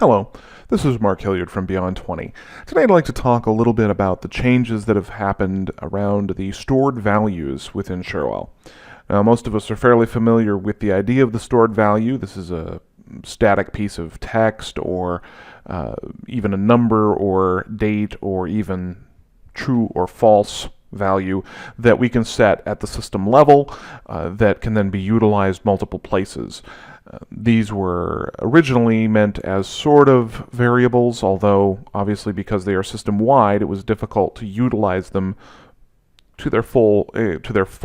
Hello, this is Mark Hilliard from Beyond 20. Today I'd like to talk a little bit about the changes that have happened around the stored values within Cherwell. Now, most of us are fairly familiar with the idea of the stored value. This is a static piece of text or even a number or date or even true or false value that we can set at the system level that can then be utilized multiple places. These were originally meant as sort of variables, although obviously because they are system-wide, it was difficult to utilize them to their full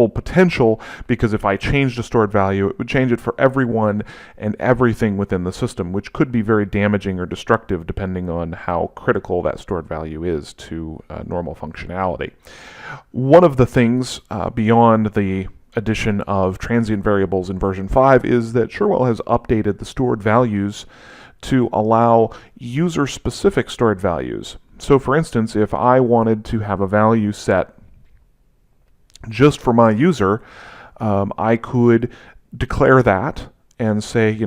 potential, because if I changed a stored value, it would change it for everyone and everything within the system, which could be very damaging or destructive depending on how critical that stored value is to normal functionality. One of the things beyond the addition of transient variables in version 5 is that Cherwell has updated the stored values to allow user-specific stored values. So for instance, if I wanted to have a value set just for my user, I could declare that and say,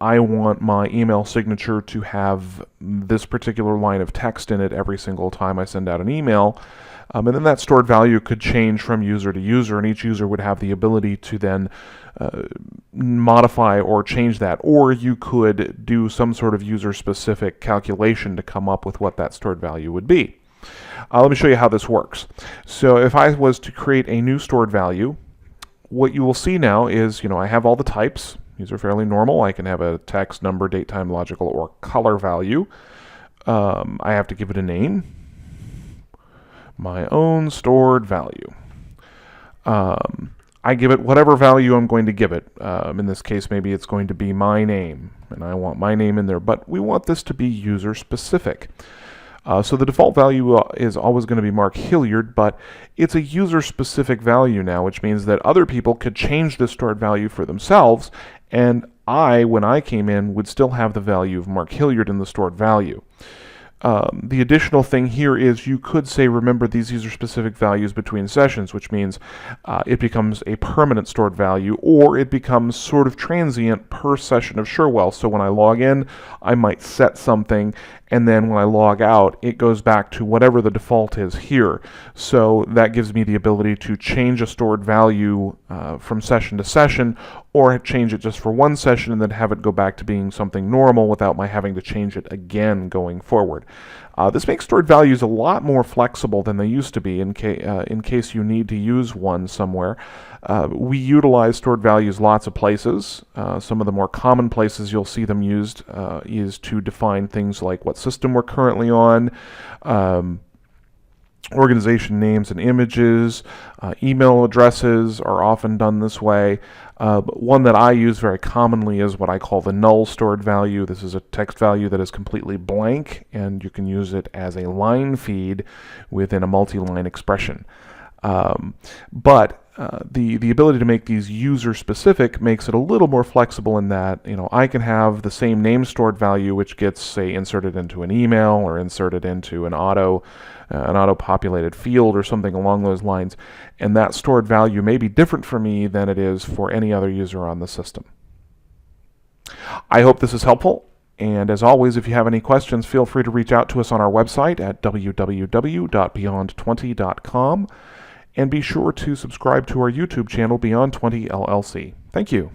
I want my email signature to have this particular line of text in it every single time I send out an email. And then that stored value could change from user to user, and each user would have the ability to then modify or change that. Or you could do some sort of user-specific calculation to come up with what that stored value would be. Let me show you how this works. So if I was to create a new stored value, what you will see now is, I have all the types. These are fairly normal. I can have a text, number, date, time, logical, or color value. I have to give it a name. My own stored value. I give it whatever value I'm going to give it. In this case, maybe it's going to be my name, and I want my name in there, but we want this to be user-specific. So the default value is always going to be Mark Hilliard, but it's a user-specific value now, which means that other people could change this stored value for themselves, and when I came in, would still have the value of Mark Hilliard in the stored value. The additional thing here is you could say, remember these user-specific values between sessions, which means it becomes a permanent stored value, or it becomes sort of transient per session of Cherwell. So when I log in, I might set something, and then when I log out, it goes back to whatever the default is here. So that gives me the ability to change a stored value from session to session, or change it just for one session and then have it go back to being something normal without my having to change it again going forward. This makes stored values a lot more flexible than they used to be in case you need to use one somewhere. We utilize stored values lots of places. Some of the more common places you'll see them used is to define things like what system we're currently on, organization names and images, email addresses are often done this way. One that I use very commonly is what I call the null stored value. This is a text value that is completely blank, and you can use it as a line feed within a multi-line expression. But the ability to make these user-specific makes it a little more flexible in that, I can have the same name stored value, which gets, say, inserted into an email or inserted into an auto-populated field or something along those lines, and that stored value may be different for me than it is for any other user on the system. I hope this is helpful, and as always, if you have any questions, feel free to reach out to us on our website at www.beyond20.com, and be sure to subscribe to our YouTube channel, Beyond 20 LLC. Thank you.